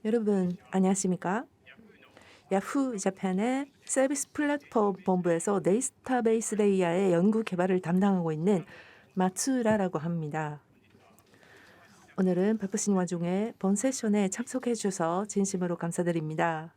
여러분 안녕하십니까? 야후 자판의 서비스 플랫폼 본부에서 데이터베이스 레이어의 연구 개발을 담당하고 있는 마츠라라고 합니다. 오늘은 바쁘신 와중에 본 세션에 참석해 주셔서 진심으로 감사드립니다.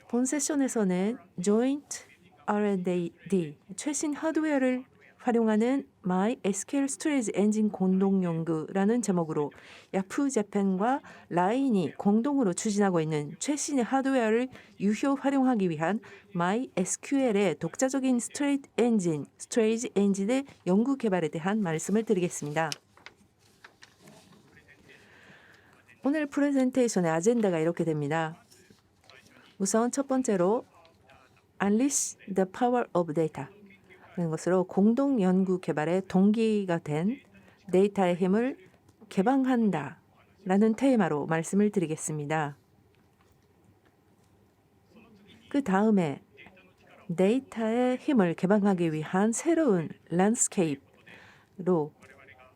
본 세션에서는 Joint R&D, 최신 하드웨어를 활용하는 MySQL 스토리지 엔진 공동 연구라는 제목으로 야후 재팬과 라인이 공동으로 추진하고 있는 최신의 하드웨어를 유효 활용하기 위한 MySQL의 독자적인 스토리지 엔진의 연구 개발에 대한 말씀을 드리겠습니다. 오늘 프레젠테이션의 아젠다가 이렇게 됩니다. 우선 첫 번째로 Unleash the Power of Data 라는 것으로 공동 연구 개발의 동기가 된 데이터의 힘을 개방한다 라는 테마로 말씀을 드리겠습니다. 그 다음에 데이터의 힘을 개방하기 위한 새로운 랜드스케이프로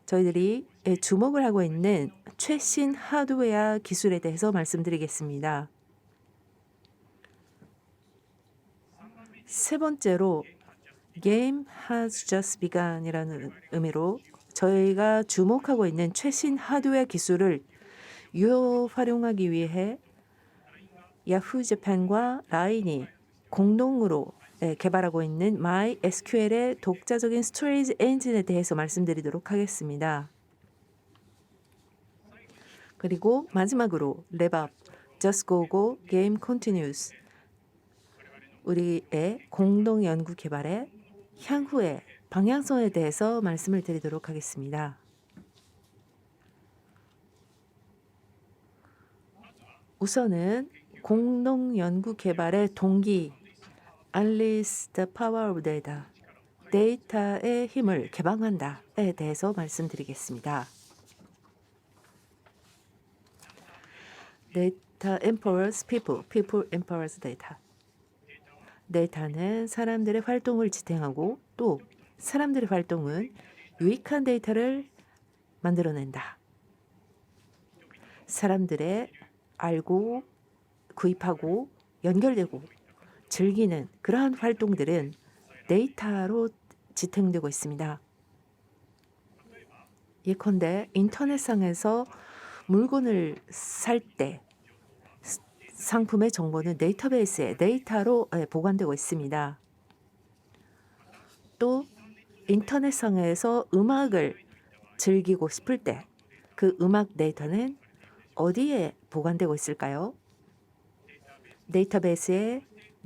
저희들이 주목을 하고 있는 최신 하드웨어 기술에 대해서 말씀드리겠습니다. 세 번째로 Game has just begun이라는 의미로 저희가 주목하고 있는 최신 하드웨어 기술을 유효 활용하기 위해 야후 재팬과 라인이 공동으로 개발하고 있는 MySQL의 독자적인 스토리지 엔진에 대해서 말씀드리도록 하겠습니다. 그리고 마지막으로 랩업, Just Go Go, Game Continues 우리의 공동 연구 개발의 향후의 방향성에 대해서 말씀을 드리도록 하겠습니다. 우선은 공동 연구 개발의 동기, Unleash the Power of Data, 데이터의 힘을 개방한다에 대해서 말씀드리겠습니다. Data empowers people, people empowers data. 데이터는 사람들의 활동을 지탱하고 또 사람들의 활동은 유익한 데이터를 만들어낸다. 사람들의 알고 구입하고 연결되고 즐기는 그러한 활동들은 데이터로 지탱되고 있습니다. 예컨대 인터넷상에서 물건을 살 때 상품의 정보는 데이터베이스에 데이터로 보관되고 있습니다. 또 인터넷상에서 음악을 즐기고 싶을 때 그 음악 데이터는 어디에 보관되고 있을까요? 데이터베이스에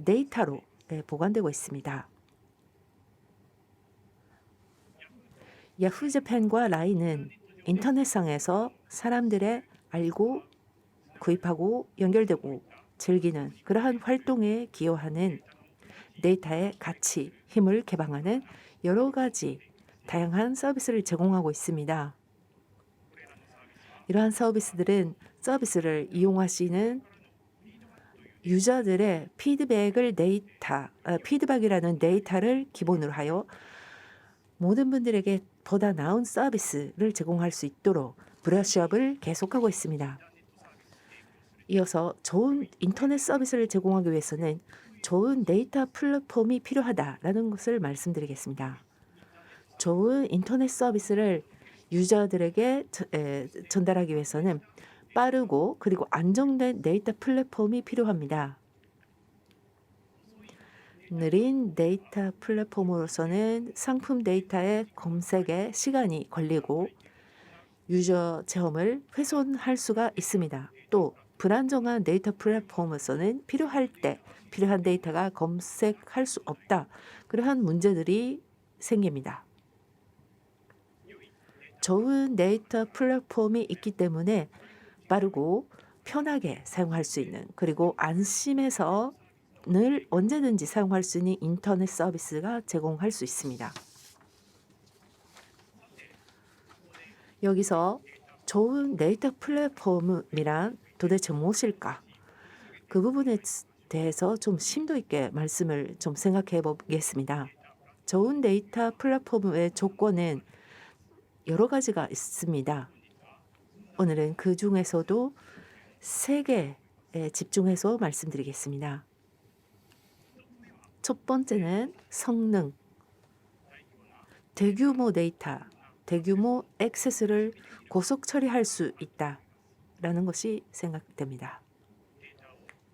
데이터로 보관되고 있습니다. 야후 재팬과 라인은 인터넷상에서 사람들의 알고 구입하고 연결되고 즐기는 그러한 활동에 기여하는 데이터의 가치, 힘을 개방하는 여러 가지 다양한 서비스를 제공하고 있습니다. 이러한 서비스들은 서비스를 이용하시는 유저들의 피드백이라는 데이터를 기본으로 하여 모든 분들에게 보다 나은 서비스를 제공할 수 있도록 브러쉬업을 계속하고 있습니다. 이어서 좋은 인터넷 서비스를 제공하기 위해서는 좋은 데이터 플랫폼이 필요하다라는 것을 말씀드리겠습니다. 좋은 인터넷 서비스를 유저들에게 전달하기 위해서는 빠르고 그리고 안정된 데이터 플랫폼이 필요합니다. 느린 데이터 플랫폼으로서는 상품 데이터의 검색에 시간이 걸리고 유저 체험을 훼손할 수가 있습니다. 또 불안정한 데이터 플랫폼으로서는 필요할 때 필요한 데이터가 검색할 수 없다. 그러한 문제들이 생깁니다. 좋은 데이터 플랫폼이 있기 때문에 빠르고 편하게 사용할 수 있는 그리고 안심해서 늘 언제든지 사용할 수 있는 인터넷 서비스가 제공할 수 있습니다. 여기서 좋은 데이터 플랫폼이란 도대체 무엇일까? 그 부분에 대해서 좀 심도 있게 말씀을 좀 생각해 보겠습니다. 좋은 데이터 플랫폼의 조건은 여러 가지가 있습니다. 오늘은 그 중에서도 3개에 집중해서 말씀드리겠습니다. 첫 번째는 성능, 대규모 데이터, 대규모 액세스를 고속 처리할 수 있다라는 것이 생각됩니다.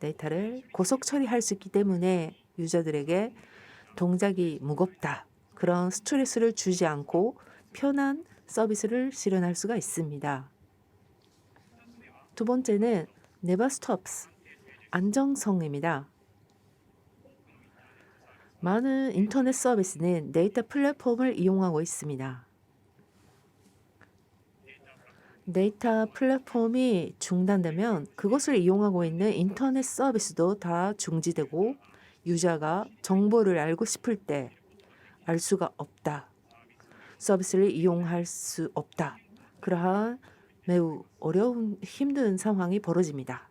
데이터를 고속 처리할 수 있기 때문에 유저들에게 동작이 무겁다, 그런 스트레스를 주지 않고 편한 서비스를 실현할 수가 있습니다. 두 번째는 Never Stops, 안정성입니다. 많은 인터넷 서비스는 데이터 플랫폼을 이용하고 있습니다. 데이터 플랫폼이 중단되면 그것을 이용하고 있는 인터넷 서비스도 다 중지되고 유저가 정보를 알고 싶을 때 알 수가 없다. 서비스를 이용할 수 없다. 그러한 매우 어려운 힘든 상황이 벌어집니다.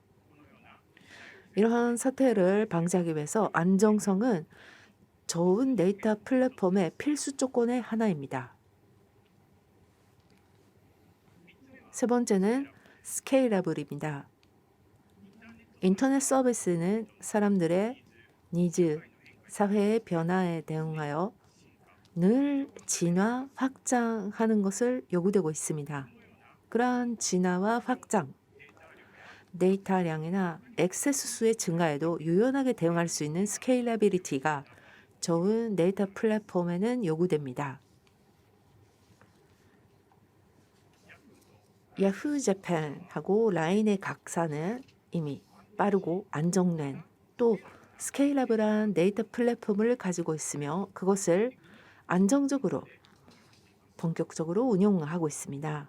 이러한 사태를 방지하기 위해서 안정성은 좋은 데이터 플랫폼의 필수 조건의 하나입니다. 세 번째는 스케일러블입니다. 인터넷 서비스는 사람들의 니즈, 사회의 변화에 대응하여 늘 진화, 확장하는 것을 요구되고 있습니다. 그러한 진화와 확장, 데이터량이나 액세스 수의 증가에도 유연하게 대응할 수 있는 스케일러빌리티가 좋은 데이터 플랫폼에는 요구됩니다. 야후 재팬하고 라인의 각사는 이미 빠르고 안정된 또 스케일러블한 데이터 플랫폼을 가지고 있으며 그것을 안정적으로 본격적으로 운영하고 있습니다.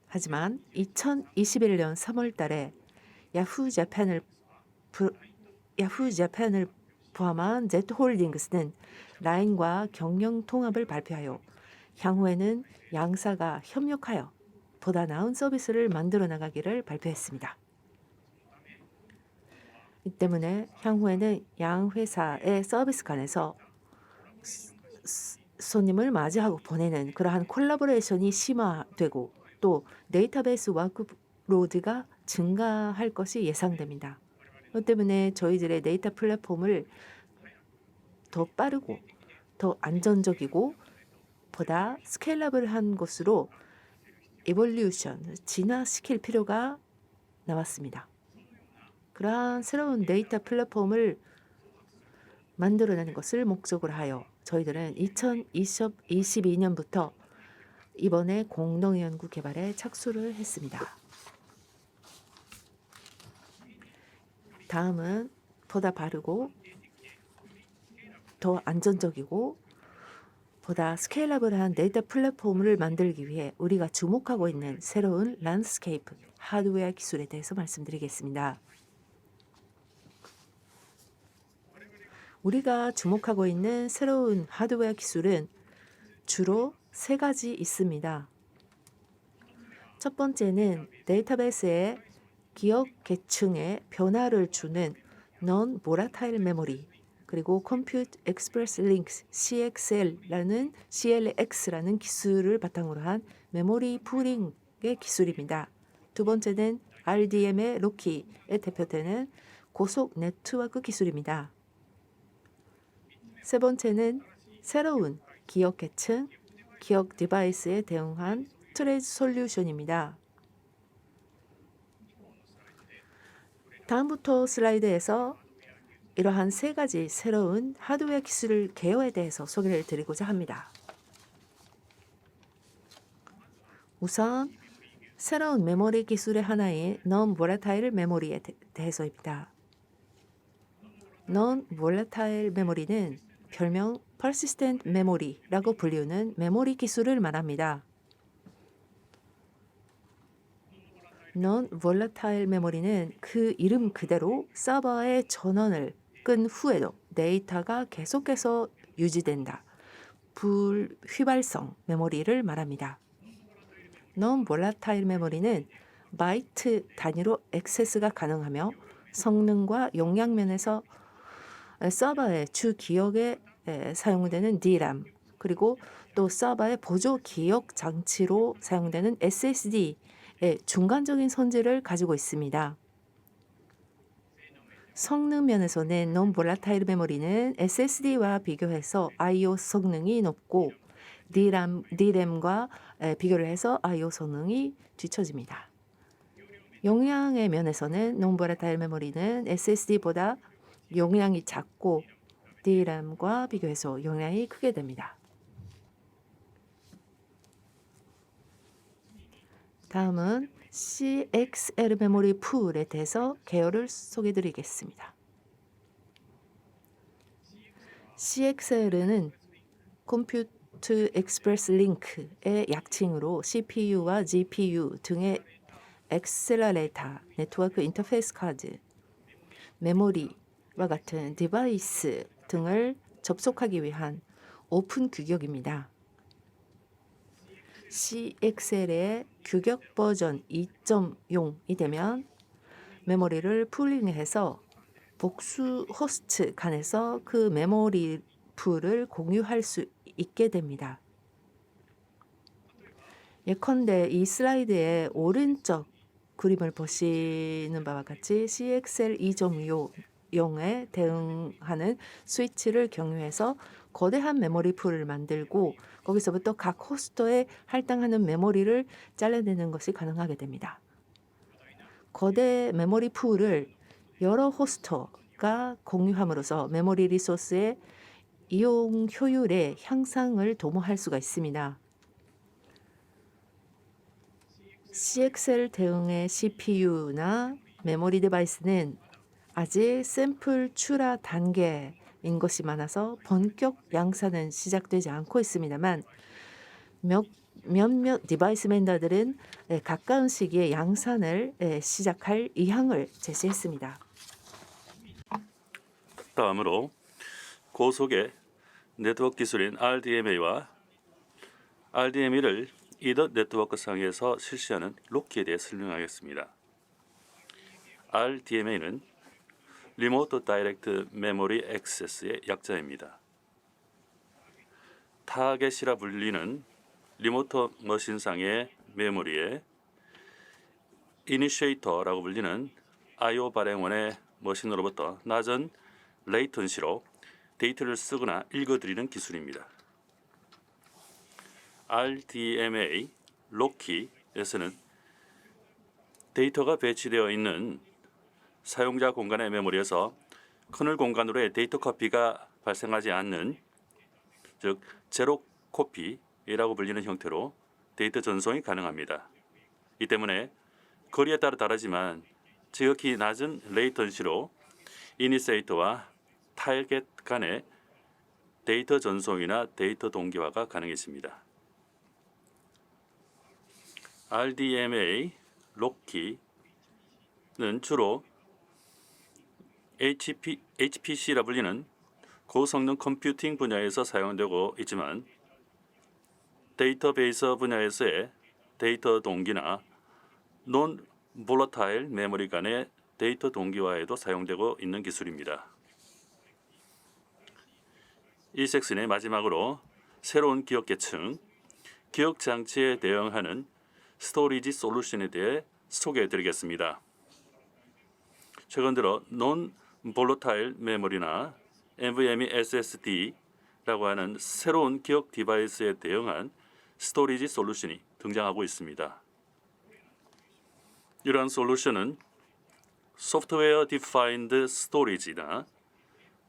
하지만 2021년 3월 달에 야후 재팬을 포함한 Z홀딩스는 라인과 경영 통합을 발표하여 향후에는 양사가 협력하여 보다 나은 서비스를 만들어 나가기를 발표했습니다. 이 때문에 향후에는 양 회사의 서비스 간에서 손님을 맞이하고 보내는 그러한 콜라보레이션이 심화되고 또 데이터베이스 워크로드가 증가할 것이 예상됩니다. 그 때문에 저희들의 데이터 플랫폼을 더 빠르고 더 안전적이고 보다 스케일러블한 것으로 이볼루션, 진화시킬 필요가 나왔습니다. 그러한 새로운 데이터 플랫폼을 만들어내는 것을 목적으로 하여 저희들은 2022년부터 이번에 공동연구 개발에 착수를 했습니다. 다음은 보다 빠르고 더 안전적이고 보다 스케일러블한 데이터 플랫폼을 만들기 위해 우리가 주목하고 있는 새로운 랜드스케이프 하드웨어 기술에 대해서 말씀드리겠습니다. 우리가 주목하고 있는 새로운 하드웨어 기술은 주로 3가지 있습니다. 첫 번째는 데이터베이스의 기억 계층에 변화를 주는 Non-Volatile Memory 그리고 Compute Express Links CXL라는 기술을 바탕으로 한 메모리 푸링의 기술입니다. 두 번째는 RDM의 로키에 대표되는 고속 네트워크 기술입니다. 세 번째는 새로운 기억 계층, 기억 디바이스에 대응한 트레이스 솔루션입니다. 다음부터 슬라이드에서 이러한 3가지 새로운 하드웨어 기술 개요에 대해서 소개를 드리고자 합니다. 우선 새로운 메모리 기술의 하나인 Non-Volatile Memory에 대해서입니다. Non-Volatile Memory는 별명 Persistent Memory라고 불리우는 메모리 기술을 말합니다. Non-Volatile Memory는 그 이름 그대로 서버의 전원을 끈 후에도 데이터가 계속해서 유지된다. 불휘발성 메모리를 말합니다. Non-Volatile Memory는 바이트 단위로 액세스가 가능하며 성능과 용량 면에서 서버의 주 기억에 사용되는 DRAM, 그리고 또 서버의 보조 기억 장치로 사용되는 SSD의 중간적인 성질을 가지고 있습니다. 성능 면에서는 non-volatile 메모리는 SSD와 비교해서 I/O 성능이 높고 DRAM과 비교를 해서 I/O 성능이 뒤처집니다. 용량의 면에서는 non-volatile 메모리는 SSD보다 용량이 작고 DRAM과 비교해서 용량이 크게 됩니다. 다음은 CXL 메모리 풀에 대해서 개요를 소개해 드리겠습니다. CXL은 Compute Express Link의 약칭으로 CPU와 GPU 등의 엑셀러레이터, 네트워크 인터페이스 카드, 메모리와 같은 디바이스 등을 접속하기 위한 오픈 규격입니다. CXL의 규격 버전 2.0이 되면 메모리를 풀링해서 복수 호스트 간에서 그 메모리 풀을 공유할 수 있게 됩니다. 예컨대 이 슬라이드의 오른쪽 그림을 보시는 바와 같이 CXL 2.0에 대응하는 스위치를 경유해서 거대한 메모리 풀을 만들고 거기서부터 각 호스트에 할당하는 메모리를 잘라내는 것이 가능하게 됩니다. 거대 메모리 풀을 여러 호스트가 공유함으로써 메모리 리소스의 이용 효율의 향상을 도모할 수가 있습니다. CXL 대응의 CPU나 메모리 디바이스는 아직 샘플 출하 단계인 것이 많아서 본격 양산은 시작되지 않고 있습니다만 몇몇 디바이스 벤더들은 가까운 시기에 양산을 시작할 의향을 제시했습니다. 다음으로 고속의 네트워크 기술인 RDMA와 RDMA를 이더 네트워크 상에서 실시하는 록키에 대해 설명하겠습니다. RDMA는 리모트 다이렉트 메모리 액세스의 약자입니다. 타겟이라 불리는 리모트 머신상의 메모리에 이니시에이터라고 불리는 I/O 발행원의 머신으로부터 낮은 레이턴시로 데이터를 쓰거나 읽어드리는 기술입니다. RDMA 록키에서는 데이터가 배치되어 있는 사용자 공간의 메모리에서 커널 공간으로의 데이터 커피가 발생하지 않는, 즉 제로 코피라고 불리는 형태로 데이터 전송이 가능합니다. 이 때문에 거리에 따라 다르지만 지극히 낮은 레이턴시로 이니시에이터와 타겟 간의 데이터 전송이나 데이터 동기화가 가능해집니다. RDMA 록키는 주로 HPC라 불리는 고성능 컴퓨팅 분야에서 사용되고 있지만 데이터베이스 분야에서의 데이터 동기나 논 볼러타일 메모리 간의 데이터 동기화에도 사용되고 있는 기술입니다. 이 섹션의 마지막으로 새로운 기억 계층, 기억 장치에 대응하는 스토리지 솔루션에 대해 소개해 드리겠습니다. 최근 들어 논 볼러타일 메모리나 NVMe SSD라고 하는 새로운 기억 디바이스에 대응한 스토리지 솔루션이 등장하고 있습니다. 이러한 솔루션은 소프트웨어 디파인드 스토리지나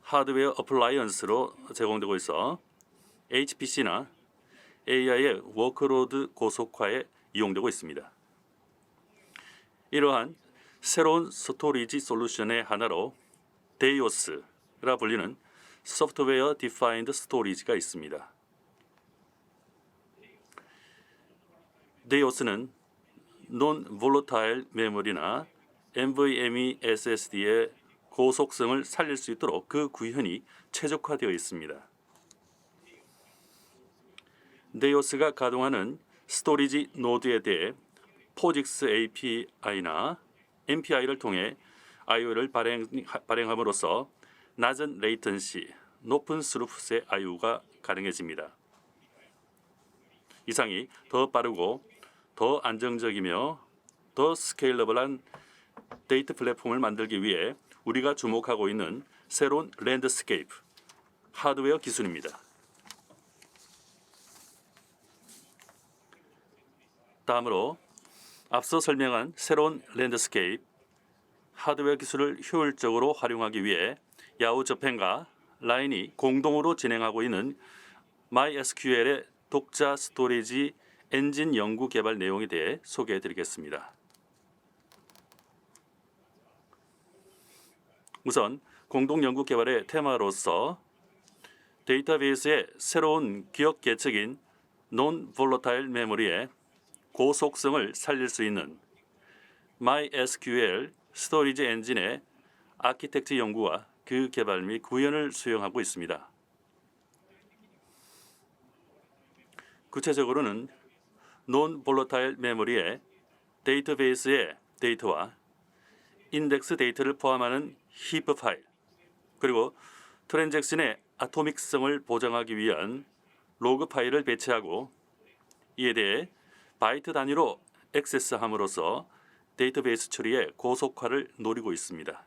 하드웨어 어플라이언스로 제공되고 있어 HPC나 AI의 워크로드 고속화에 이용되고 있습니다. 이러한 새로운 스토리지 솔루션의 하나로 데이오스라 불리는 소프트웨어 디파인드 스토리지가 있습니다. 데이오스는 논 볼러타일 메모리나 NVMe SSD의 고속성을 살릴 수 있도록 그 구현이 최적화되어 있습니다. 데이오스가 가동하는 스토리지 노드에 대해 포직스 API나 MPI를 통해 I/O를 발행함으로써 낮은 레이턴시, 높은 스루풋의 I/O가 가능해집니다. 이상이 더 빠르고 더 안정적이며 더 스케일러블한 데이터 플랫폼을 만들기 위해 우리가 주목하고 있는 새로운 랜드스케이프, 하드웨어 기술입니다. 다음으로 앞서 설명한 새로운 랜드스케이프, 하드웨어 기술을 효율적으로 활용하기 위해 야후 저펜과 라인이 공동으로 진행하고 있는 MySQL의 독자 스토리지 엔진 연구 개발 내용에 대해 소개해 드리겠습니다. 우선 공동 연구 개발의 테마로서 데이터베이스의 새로운 기억 계측인 Non-Volatile Memory의 고속성을 살릴 수 있는 MySQL 스토리지 엔진의 아키텍처 연구와 그 개발 및 구현을 수행하고 있습니다. 구체적으로는 Non-Volatile Memory의 데이터베이스의 데이터와 인덱스 데이터를 포함하는 힙 파일, 그리고 트랜잭션의 아토믹성을 보장하기 위한 로그 파일을 배치하고 이에 대해 바이트 단위로 액세스함으로써 데이터베이스 처리의 고속화를 노리고 있습니다.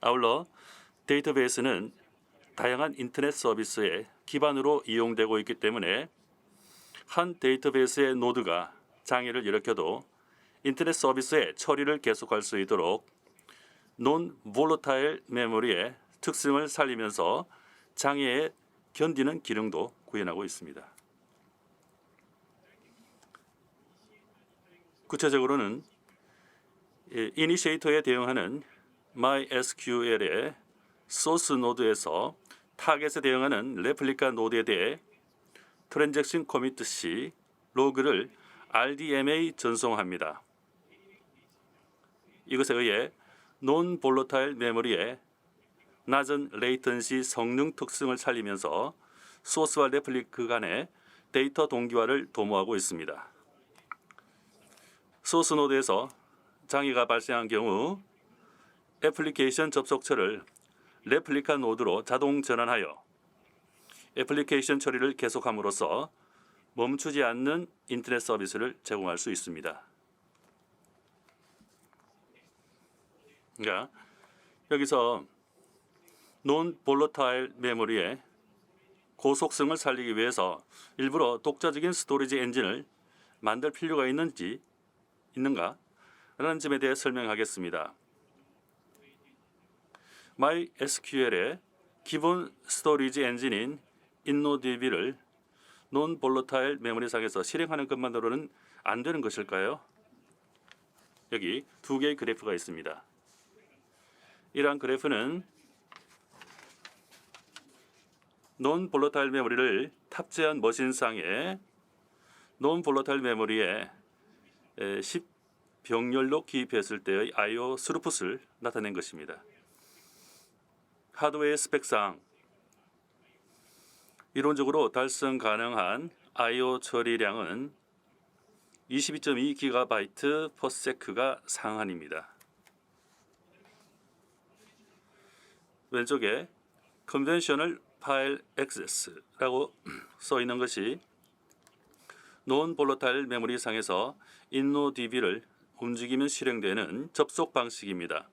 아울러 데이터베이스는 다양한 인터넷 서비스의 기반으로 이용되고 있기 때문에 한 데이터베이스의 노드가 장애를 일으켜도 인터넷 서비스의 처리를 계속할 수 있도록 Non-Volatile Memory의 특성을 살리면서 장애에 견디는 기능도 구현하고 있습니다. 구체적으로는 이니시에이터에 대응하는 MySQL의 소스 노드에서 타겟에 대응하는 레플리카 노드에 대해 트랜잭션 커미트 시 로그를 RDMA 전송합니다. 이것에 의해 Non-Volatile Memory의 낮은 레이턴시 성능 특성을 살리면서 소스와 레플리카 간의 데이터 동기화를 도모하고 있습니다. 소스 노드에서 장애가 발생한 경우 애플리케이션 접속처를 레플리카 노드로 자동 전환하여 애플리케이션 처리를 계속함으로써 멈추지 않는 인터넷 서비스를 제공할 수 있습니다. 그러니까 여기서 Non-Volatile Memory의 고속성을 살리기 위해서 일부러 독자적인 스토리지 엔진을 만들 필요가 있는가? 라는 점에 대해 설명하겠습니다. MySQL의 기본 스토리지 엔진인 InnoDB를 Non-Volatile Memory 상에서 실행하는 것만으로는 안 되는 것일까요? 여기 두 개의 그래프가 있습니다. 이러한 그래프는 Non-Volatile Memory를 탑재한 머신상에 Non-Volatile Memory에 10 병렬로 기입했을 때의 I/O 스루풋을 나타낸 것입니다. 하드웨어 스펙상 이론적으로 달성 가능한 I/O 처리량은 22.2GB/s가 상한입니다. 왼쪽에 Conventional File Access라고 써 있는 것이 Non-Volatile Memory 상에서 InnoDB를 움직이면 실행되는 접속 방식입니다.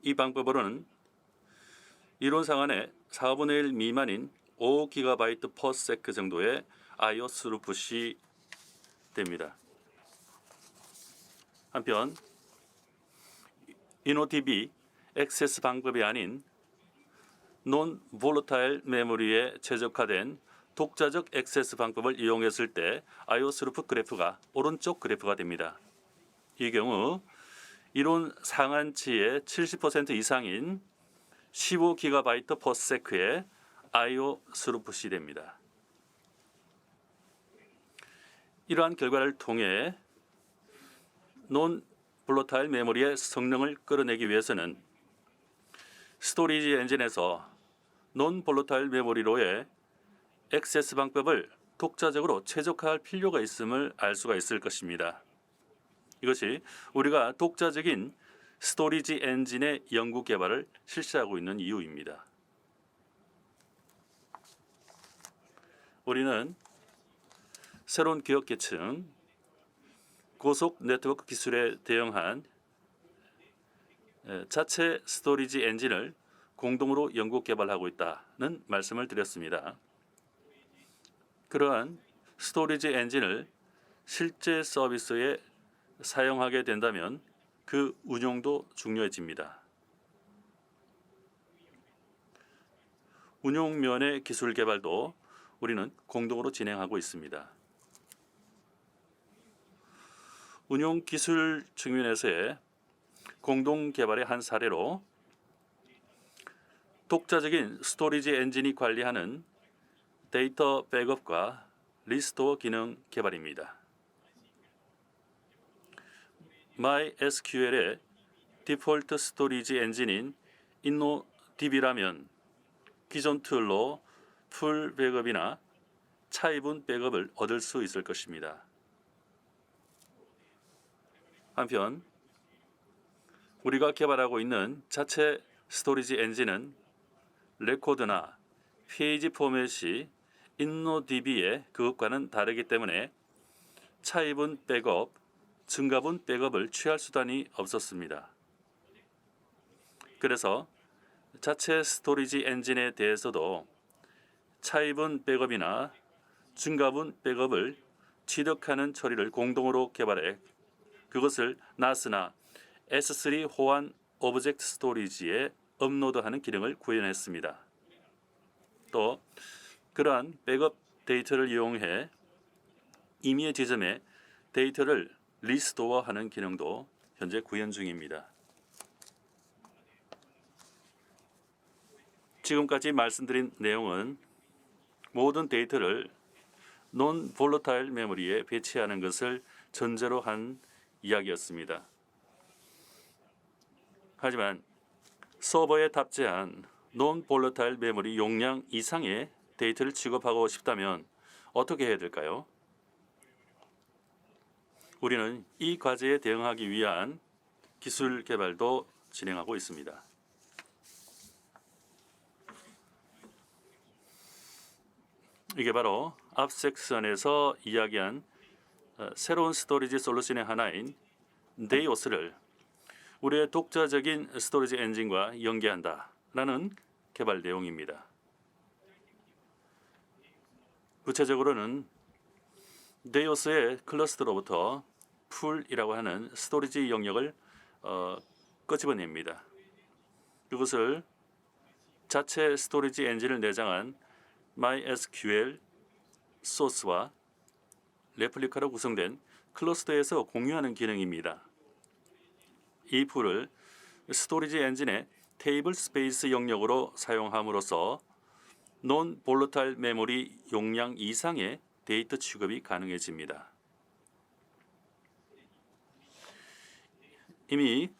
이 방법으로는 이론상 안에 4분의 1 미만인 5GB/s 정도의 I/O 스루풋이 됩니다. 한편 InnoDB 액세스 방법이 아닌 Non-Volatile Memory에 최적화된 독자적 액세스 방법을 이용했을 때 I/O 스루풋 그래프가 오른쪽 그래프가 됩니다. 이 경우 이론 상한치의 70% 이상인 15GB/s의 I/O 스루풋이 됩니다. 이러한 결과를 통해 Non-Volatile Memory의 성능을 끌어내기 위해서는 스토리지 엔진에서 Non-Volatile Memory로의 액세스 방법을 독자적으로 최적화할 필요가 있음을 알 수가 있을 것입니다. 이것이 우리가 독자적인 스토리지 엔진의 연구 개발을 실시하고 있는 이유입니다. 우리는 새로운 기업계층, 고속 네트워크 기술에 대응한 자체 스토리지 엔진을 공동으로 연구 개발하고 있다는 말씀을 드렸습니다. 그러한 스토리지 엔진을 실제 서비스에 사용하게 된다면 그 운용도 중요해집니다. 운용면의 기술 개발도 우리는 공동으로 진행하고 있습니다. 운용 기술 측면에서의 공동 개발의 한 사례로 독자적인 스토리지 엔진이 관리하는 데이터 백업과 리스토어 기능 개발입니다. MySQL의 디폴트 스토리지 엔진인 InnoDB라면 기존 툴로 풀 백업이나 차입은 백업을 얻을 수 있을 것입니다. 한편 우리가 개발하고 있는 자체 스토리지 엔진은 레코드나 페이지 포맷이 InnoDB의 그것과는 다르기 때문에 차입은 백업, 증가분 백업을 취할 수단이 없었습니다. 그래서 자체 스토리지 엔진에 대해서도 차입은 백업이나 증가분 백업을 취득하는 처리를 공동으로 개발해 그것을 NAS나 S3 호환 오브젝트 스토리지에 업로드하는 기능을 구현했습니다. 또 그러한 백업 데이터를 이용해 임의의 지점에 데이터를 리스토어하는 기능도 현재 구현 중입니다. 지금까지 말씀드린 내용은 모든 데이터를 논 볼러타일 메모리에 배치하는 것을 전제로 한 이야기였습니다. 하지만 서버에 탑재한 논 볼러타일 메모리 용량 이상의 데이터를 취급하고 싶다면 어떻게 해야 될까요? 우리는 이 과제에 대응하기 위한 기술 개발도 진행하고 있습니다. 이게 바로 앞 섹션에서 이야기한 새로운 스토리지 솔루션의 하나인 데이오스를 우리의 독자적인 스토리지 엔진과 연계한다라는 개발 내용입니다. 구체적으로는 데이오스의 클러스터로부터 풀이라고 하는 스토리지 영역을 끄집어냅니다. 그것을 자체 스토리지 엔진을 내장한 MySQL 소스와 레플리카로 구성된 클러스터에서 공유하는 기능입니다. 이 풀을 스토리지 엔진의 테이블 스페이스 영역으로 사용함으로써 논 볼러타일 메모리 용량 이상의 데이터 취급이 가능해집니다. 이미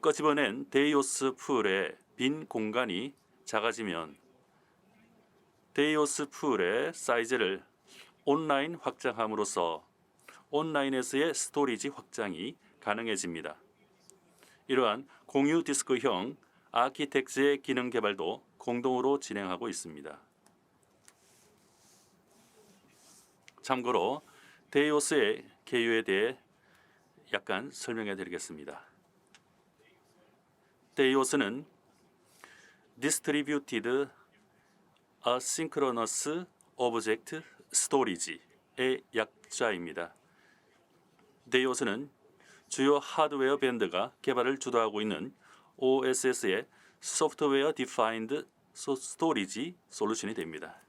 끄집어낸 데이오스 풀의 빈 공간이 작아지면 데이오스 풀의 사이즈를 온라인 확장함으로써 온라인에서의 스토리지 확장이 가능해집니다. 이러한 공유 디스크형 아키텍처의 기능 개발도 공동으로 진행하고 있습니다. 참고로 데이오스의 개요에 대해 약간 설명해 드리겠습니다. 데이오스는 Distributed Asynchronous Object Storage의 약자입니다. 데이오스는 주요 하드웨어 밴드가 개발을 주도하고 있는 OSS의 소프트웨어 디파인드 스토리지 솔루션이 됩니다.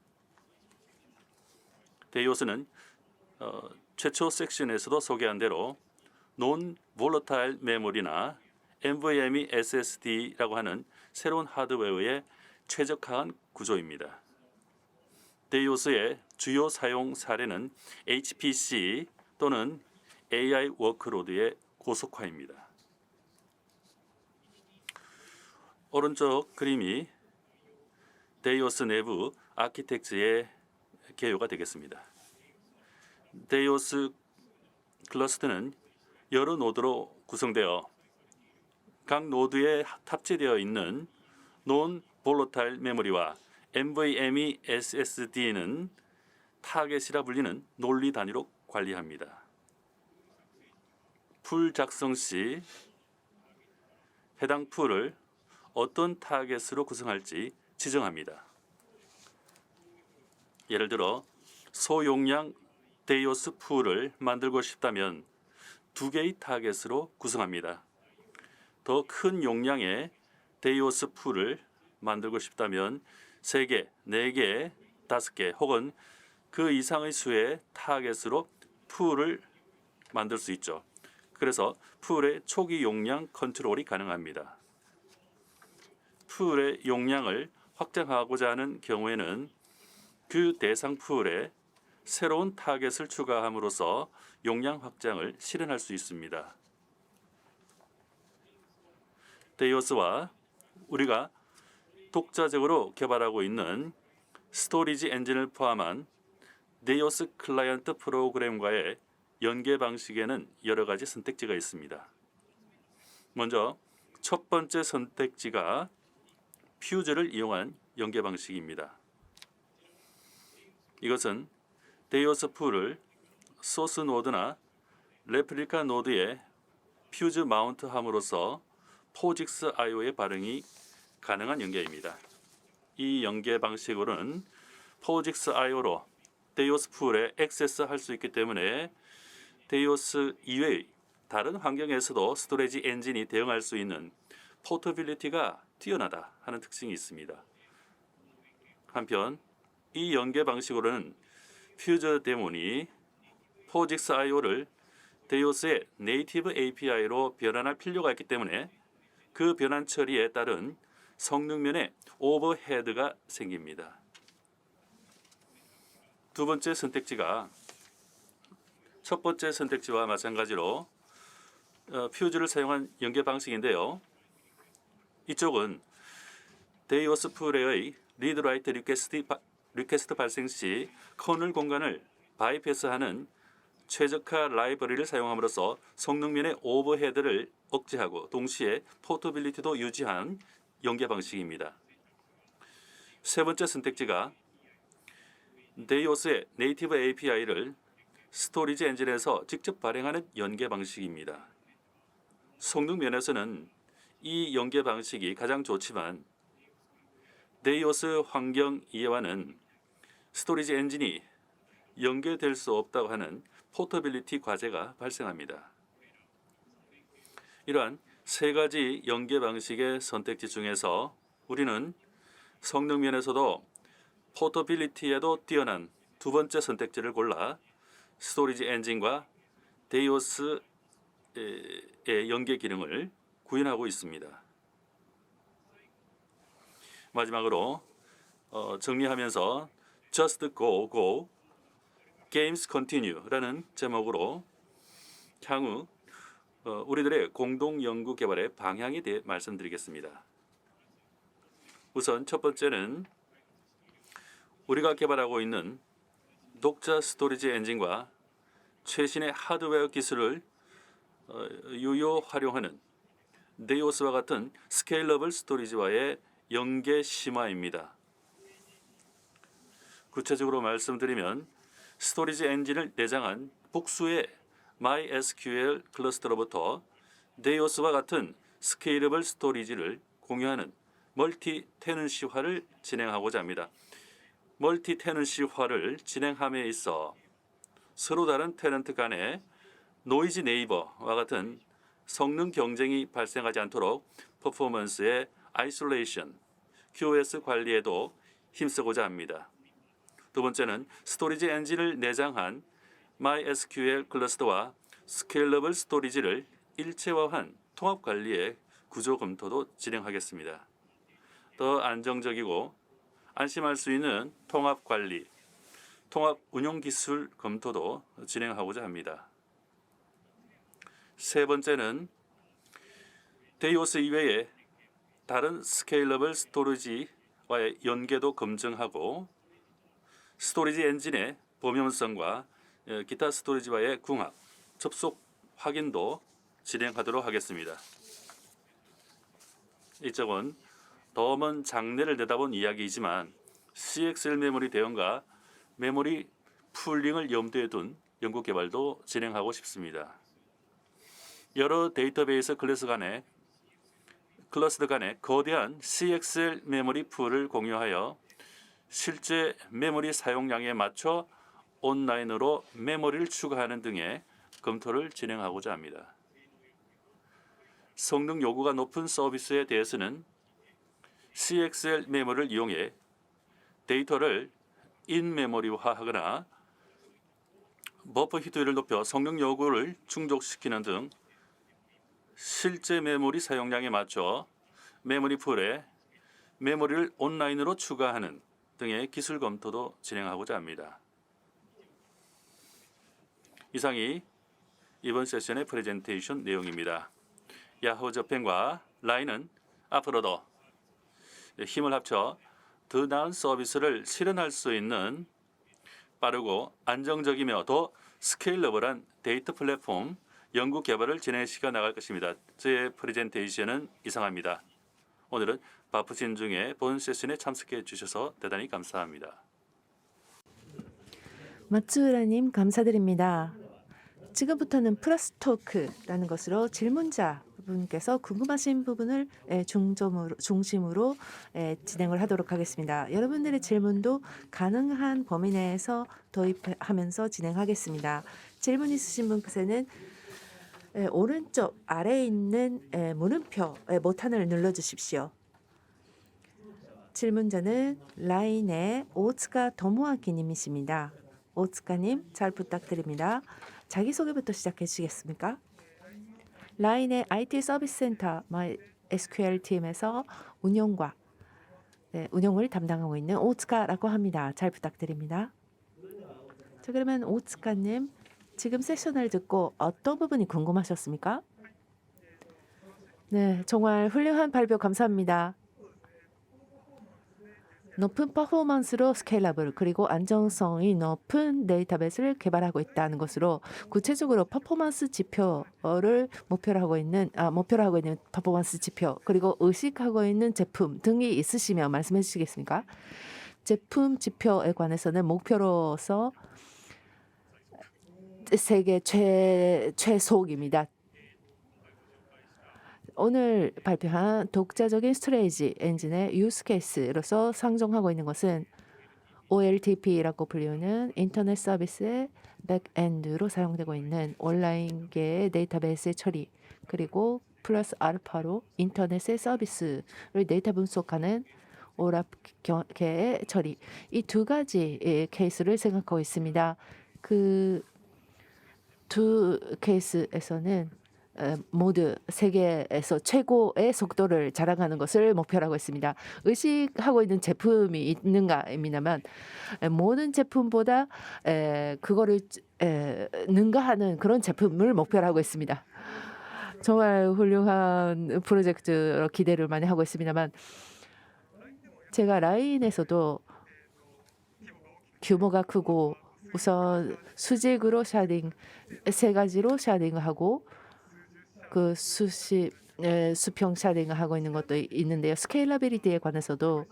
데이오스는 최초 섹션에서도 소개한 대로 논 볼러타일 메모리나 NVMe SSD라고 하는 새로운 하드웨어에 최적화한 구조입니다. 데이오스의 주요 사용 사례는 HPC 또는 AI 워크로드의 고속화입니다. 오른쪽 그림이 데이오스 내부 아키텍처의 개요가 되겠습니다. 데이오스 클러스터는 여러 노드로 구성되어 각 노드에 탑재되어 있는 논 볼러타일 메모리와 NVMe SSD는 타겟이라 불리는 논리 단위로 관리합니다. 풀 작성 시 해당 풀을 어떤 타겟으로 구성할지 지정합니다. 예를 들어 소용량 데이오스 풀을 만들고 싶다면 2개의 타겟으로 구성합니다. 더 큰 용량의 데이오스 풀을 만들고 싶다면 3개, 4개, 5개 혹은 그 이상의 수의 타겟으로 풀을 만들 수 있죠. 그래서 풀의 초기 용량 컨트롤이 가능합니다. 풀의 용량을 확장하고자 하는 경우에는 그 대상 풀에 새로운 타겟을 추가함으로써 용량 확장을 실현할 수 있습니다. 데이오스와 우리가 독자적으로 개발하고 있는 스토리지 엔진을 포함한 데이오스 클라이언트 프로그램과의 연계 방식에는 여러 가지 선택지가 있습니다. 먼저 첫 번째 선택지가 퓨즈를 이용한 연계 방식입니다. 이것은 데이오스 풀을 소스 노드나 레플리카 노드에 퓨즈 마운트함으로써 포직스 IO의 발행이 가능한 연계입니다. 이 연계 방식으로는 포직스 IO로 데이오스 풀에 액세스할 수 있기 때문에 데이오스 이외의 다른 환경에서도 스토리지 엔진이 대응할 수 있는 포터빌리티가 뛰어나다 하는 특징이 있습니다. 한편 이 연계 방식으로는 퓨즈 데몬이 포직스 IO를 데이오스의 네이티브 API로 변환할 필요가 있기 때문에 그 변환 처리에 따른 성능면의 오버헤드가 생깁니다. 두 번째 선택지가 첫 번째 선택지와 마찬가지로 퓨즈를 사용한 연계 방식인데요. 이쪽은 데이오스 풀의 리드 라이트 리퀘스트 발생 시 커널 공간을 바이패스하는 최적화 라이브러리를 사용함으로써 성능면의 오버헤드를 억제하고 동시에 포터빌리티도 유지한 연계 방식입니다. 세 번째 선택지가 데이오스의 네이티브 API를 스토리지 엔진에서 직접 발행하는 연계 방식입니다. 성능 면에서는 이 연계 방식이 가장 좋지만 데이오스 환경 이해와는 스토리지 엔진이 연계될 수 없다고 하는 포터빌리티 과제가 발생합니다. 이러한 세 가지 연계 방식의 선택지 중에서 우리는 성능 면에서도 포터빌리티에도 뛰어난 두 번째 선택지를 골라 스토리지 엔진과 데이오스의 연계 기능을 구현하고 있습니다. 마지막으로 정리하면서 Just Go Go Games Continue라는 제목으로 향후 우리들의 공동 연구 개발의 방향에 대해 말씀드리겠습니다. 우선 첫 번째는 우리가 개발하고 있는 독자 스토리지 엔진과 최신의 하드웨어 기술을 유효 활용하는 데이오스와 같은 스케일러블 스토리지와의 연계 심화입니다. 구체적으로 말씀드리면 스토리지 엔진을 내장한 복수의 MySQL 클러스터로부터 데이오스와 같은 스케일러블 스토리지를 공유하는 멀티 테넌시화를 진행하고자 합니다. 멀티 테넌시화를 진행함에 있어 서로 다른 테넌트 간의 노이지 네이버와 같은 성능 경쟁이 발생하지 않도록 퍼포먼스의 아이솔레이션, QoS 관리에도 힘쓰고자 합니다. 두 번째는 스토리지 엔진을 내장한 MySQL 클러스터와 스케일러블 스토리지를 일체화한 통합 관리의 구조 검토도 진행하겠습니다. 더 안정적이고 안심할 수 있는 통합 관리, 통합 운용 기술 검토도 진행하고자 합니다. 세 번째는 데이오스 이외에 다른 스케일러블 스토리지와의 연계도 검증하고 스토리지 엔진의 범용성과 기타 스토리지와의 궁합, 접속 확인도 진행하도록 하겠습니다. 이쪽은 더 먼 장래를 내다본 이야기이지만 CXL 메모리 대응과 메모리 풀링을 염두에 둔 연구 개발도 진행하고 싶습니다. 여러 데이터베이스 클러스터 간에 거대한 CXL 메모리 풀을 공유하여 실제 메모리 사용량에 맞춰 온라인으로 메모리를 추가하는 등의 검토를 진행하고자 합니다. 성능 요구가 높은 서비스에 대해서는 CXL 메모리를 이용해 데이터를 인메모리화하거나 버퍼 히트율을 높여 성능 요구를 충족시키는 등 실제 메모리 사용량에 맞춰 메모리 풀에 메모리를 온라인으로 추가하는 등의 기술 검토도 진행하고자 합니다. 이상이 이번 세션의 프레젠테이션 내용입니다. 야후 저펜과 라인은 앞으로도 힘을 합쳐 더 나은 서비스를 실현할 수 있는 빠르고 안정적이며 더 스케일러블한 데이터 플랫폼 연구 개발을 진행시켜 나갈 것입니다. 저의 프레젠테이션은 이상합니다. 오늘은 바쁘신 중에 본 세션에 참석해 주셔서 대단히 감사합니다. 마츠우라님 감사드립니다. 지금부터는 플러스 토크라는 것으로 질문자 분께서 궁금하신 부분을 중심으로 진행을 하도록 하겠습니다. 여러분들의 질문도 가능한 범위 내에서 도입하면서 진행하겠습니다. 질문 있으신 분께서는 오른쪽 아래에 있는 물음표 버튼을 눌러주십시오. 질문자는 라인의 오츠카 도모아키님이십니다. 오츠카님 잘 부탁드립니다. 자기소개부터 시작해 주시겠습니까? 라인의 IT 서비스 센터 MySQL 팀에서 운영을 담당하고 있는 오츠카라고 합니다. 잘 부탁드립니다. 자, 그러면 오츠카님 지금 세션을 듣고 어떤 부분이 궁금하셨습니까? 네, 정말 훌륭한 발표 감사합니다. 높은 퍼포먼스로 스케일러블 그리고 안정성이 높은 데이터베이스를 개발하고 있다는 것으로 구체적으로 퍼포먼스 지표를 목표로 하고 있는 퍼포먼스 지표 그리고 의식하고 있는 제품 등이 있으시면 말씀해 주시겠습니까? 제품 지표에 관해서는 목표로서 세계 최소입니다. 오늘 발표한 독자적인 스토리지 엔진의 유스 케이스로서 상정하고 있는 것은 OLTP라고 불리우는 인터넷 서비스의 백엔드로 사용되고 있는 온라인계의 데이터베이스의 처리 그리고 플러스 알파로 인터넷의 서비스를 데이터 분석하는 오랍계의 처리 이 두 가지 케이스를 생각하고 있습니다. 그 두 케이스에서는 모두 세계에서 최고의 속도를 자랑하는 것을 목표로 하고 있습니다. 의식하고 있는 제품이 있는가입니다만 모든 제품보다 그거를 능가하는 그런 제품을 목표로 하고 있습니다. 정말 훌륭한 프로젝트로 기대를 많이 하고 있습니다만 제가 라인에서도 규모가 크고 우선 수직으로 샤딩 세 가지로 샤딩하고 그 수평 샤딩을 하고 있는 것도 있는데요. 스케일러빌리티에 관해서도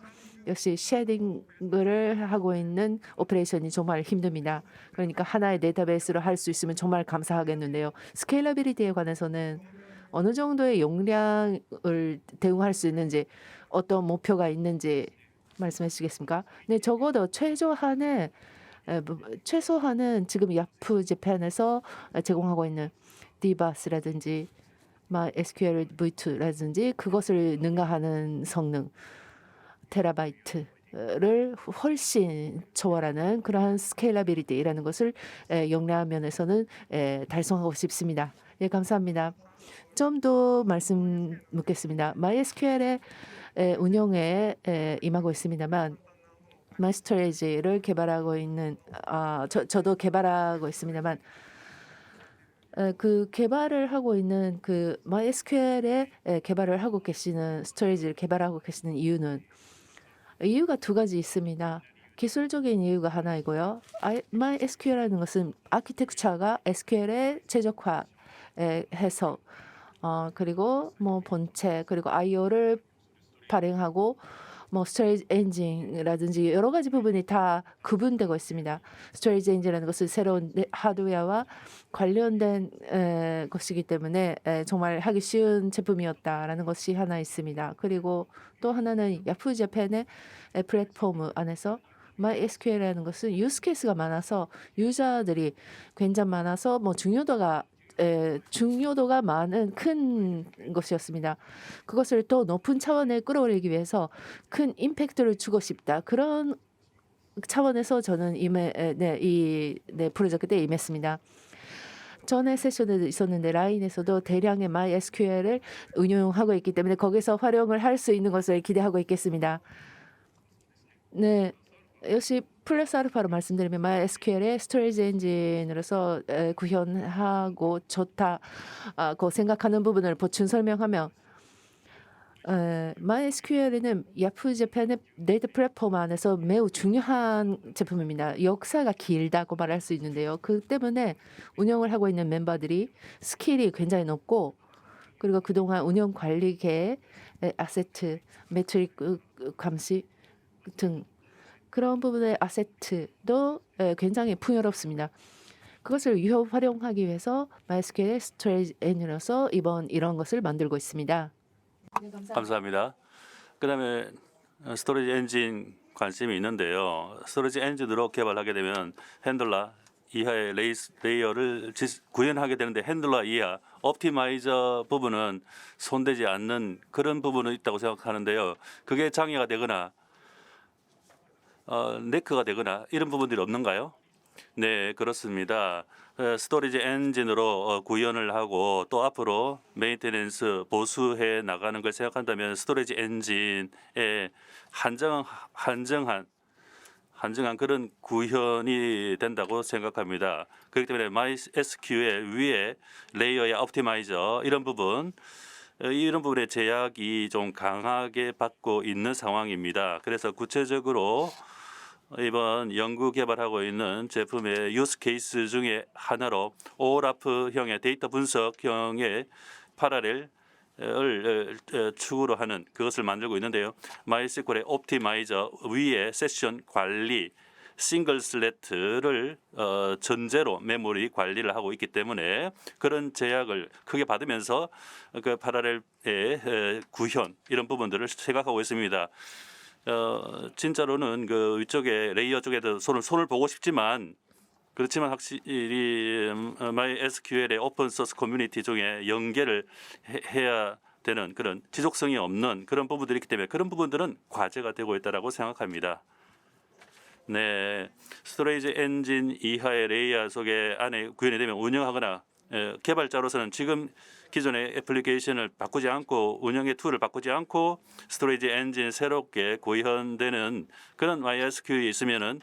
역시 쉐딩을 하고 있는 오퍼레이션이 정말 힘듭니다. 그러니까 하나의 데이터베이스로 할 수 있으면 정말 감사하겠는데요. 스케일러빌리티에 관해서는 어느 정도의 용량을 대응할 수 있는지 어떤 목표가 있는지 말씀해 주시겠습니까? 네, 적어도 최소한은 지금 야프 재팬에서 제공하고 있는 디바스라든지 MySQL V2라든지 그것을 능가하는 성능 테라바이트를 훨씬 초월하는 그러한 스케일러빌리티라는 것을 용량 면에서는 달성하고 싶습니다. 예, 감사합니다. 좀 더 말씀 묻겠습니다. MySQL의 운영에 임하고 있습니다만 마이스토리지를 개발하고 있는 저도 개발하고 있습니다만 그 개발을 하고 있는 그 MySQL에 개발을 하고 계시는 스토리지를 개발하고 계시는 이유가 두 가지 있습니다. 기술적인 이유가 하나이고요. MySQL이라는 것은 아키텍처가 SQL에 최적화해서 그리고 뭐 본체 그리고 I/O를 발행하고 뭐 스토리지 엔진이라든지 여러 가지 부분이 다 구분되고 있습니다. 스토리지 엔진이라는 것은 새로운 하드웨어와 관련된 것이기 때문에 정말 하기 쉬운 제품이었다라는 것이 하나 있습니다. 그리고 또 하나는 야후 재팬의 플랫폼 안에서 MySQL이라는 것은 유스 케이스가 많아서 유저들이 굉장히 많아서 뭐 중요도가 많은 큰 것이었습니다. 그것을 더 높은 차원에 끌어올리기 위해서 큰 임팩트를 주고 싶다. 그런 차원에서 저는 이 프로젝트 때 임했습니다. 전에 세션에도 있었는데 라인에서도 대량의 MySQL을 운용하고 있기 때문에 거기서 활용을 할 수 있는 것을 기대하고 있겠습니다. 네, 역시 플러스 알파로 말씀드리면 MySQL의 스토리지 엔진으로서 구현하고 좋다고 생각하는 부분을 보충 설명하며 MySQL은 야후 재팬의 데이터 플랫폼 안에서 매우 중요한 제품입니다. 역사가 길다고 말할 수 있는데요. 그 때문에 운영을 하고 있는 멤버들이 스킬이 굉장히 높고 그리고 그동안 운영 관리계, 아세트, 매트릭 감시 등 그런 부분의 아세트도 굉장히 풍요롭습니다. 그것을 유효 활용하기 위해서 MySQL 스토리지 엔진으로서 이런 것을 만들고 있습니다. 네, 감사합니다. 그다음에 스토리지 엔진 관심이 있는데요. 스토리지 엔진으로 개발하게 되면 핸들러 이하의 레이어를 구현하게 되는데 핸들러 이하 옵티마이저 부분은 손대지 않는 그런 부분은 있다고 생각하는데요. 그게 장애가 되거나 네크가 되거나 이런 부분들이 없는가요? 네, 그렇습니다. 스토리지 엔진으로 구현을 하고 또 앞으로 메인테넌스 보수해 나가는 걸 생각한다면 스토리지 엔진에 한정한 그런 구현이 된다고 생각합니다. 그렇기 때문에 MySQL 위에 레이어의 옵티마이저 이런 부분의 제약이 좀 강하게 받고 있는 상황입니다. 그래서 구체적으로 이번 연구 개발하고 있는 제품의 유스 케이스 중에 하나로 오라프형의 데이터 분석형의 파라렐을 축으로 하는 그것을 만들고 있는데요. MySQL의 옵티마이저 위에 세션 관리 싱글 슬래트를 전제로 메모리 관리를 하고 있기 때문에 그런 제약을 크게 받으면서 그 파라렐의 구현 이런 부분들을 생각하고 있습니다. 진짜로는 그 위쪽에 레이어 쪽에도 손을 보고 싶지만 그렇지만 확실히 MySQL의 오픈 소스 커뮤니티 중에 연계를 해야 되는 그런 지속성이 없는 그런 부분들이 있기 때문에 그런 부분들은 과제가 되고 있다라고 생각합니다. 네, 스토리지 엔진 이하의 레이어 속에 안에 구현이 되면 운영하거나 개발자로서는 지금 기존의 애플리케이션을 바꾸지 않고 운영의 툴을 바꾸지 않고 스토리지 엔진 새롭게 구현되는 그런 MySQL이 있으면은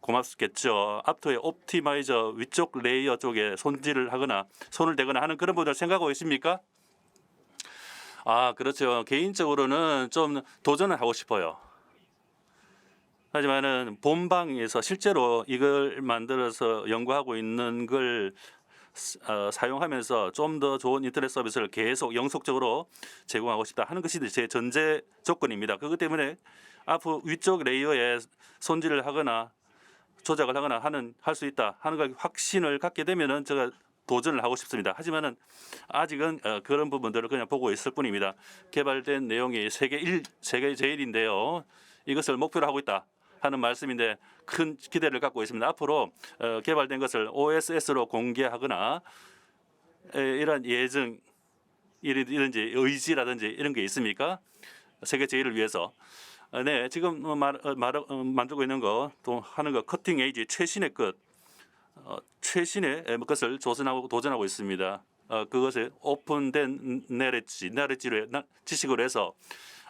고맙겠죠. 앞으로의 옵티마이저 위쪽 레이어 쪽에 손질을 하거나 손을 대거나 하는 그런 분들 생각하고 있습니까? 아, 그렇죠. 개인적으로는 좀 도전을 하고 싶어요. 하지만은 본방에서 실제로 이걸 만들어서 연구하고 있는 걸 사용하면서 좀 더 좋은 인터넷 서비스를 계속 영속적으로 제공하고 싶다 하는 것이 제 전제 조건입니다. 그것 때문에 앞으로 위쪽 레이어에 손질을 하거나 조작을 하거나 할 수 있다 하는 걸 확신을 갖게 되면은 제가 도전을 하고 싶습니다. 하지만은 아직은 그런 부분들을 그냥 보고 있을 뿐입니다. 개발된 내용이 세계 제일인데요. 이것을 목표로 하고 있다 하는 말씀인데 큰 기대를 갖고 있습니다. 앞으로 개발된 것을 OSS로 공개하거나 이런 예정 이런지 의지라든지 이런 게 있습니까? 세계 제일을 위해서. 네, 지금 만들고 있는 거 또 하는 거 커팅 에이지 최신의 최신의 것을 도전하고 있습니다. 그것을 오픈된 나레지를 지식으로 해서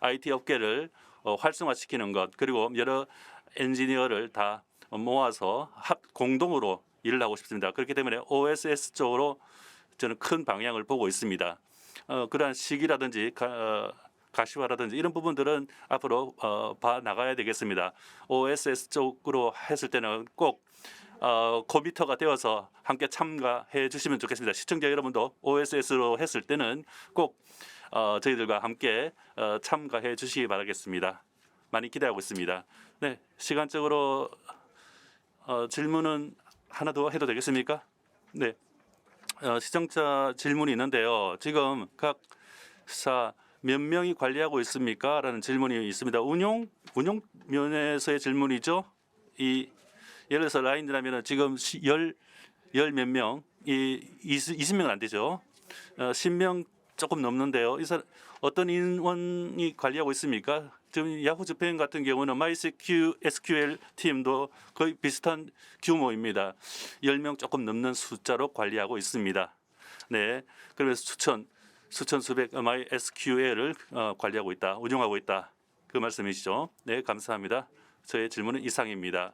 IT 업계를 활성화시키는 것 그리고 여러 엔지니어를 다 모아서 공동으로 일을 하고 싶습니다. 그렇기 때문에 OSS 쪽으로 저는 큰 방향을 보고 있습니다. 그러한 시기라든지 가시화라든지 이런 부분들은 앞으로 봐 나가야 되겠습니다. OSS 쪽으로 했을 때는 꼭 컴퓨터가 되어서 함께 참가해 주시면 좋겠습니다. 시청자 여러분도 OSS로 했을 때는 꼭 저희들과 함께 참가해 주시기 바라겠습니다. 많이 기대하고 있습니다. 네, 시간적으로 질문은 하나 더 해도 되겠습니까? 네, 시청자 질문이 있는데요. 지금 각사 몇 명이 관리하고 있습니까? 라는 질문이 있습니다. 운용 면에서의 질문이죠. 예를 들어서 라인이라면 지금 열 몇 명, 20명은 안 되죠. 10명 조금 넘는데요. 어떤 인원이 관리하고 있습니까? 지금 야후 저팬 같은 경우는 MySQL 팀도 거의 비슷한 규모입니다. 10명 조금 넘는 숫자로 관리하고 있습니다. 네, 그러면서 수천 수백 MySQL을 관리하고 있다, 운영하고 있다. 그 말씀이시죠? 네, 감사합니다. 저의 질문은 이상입니다.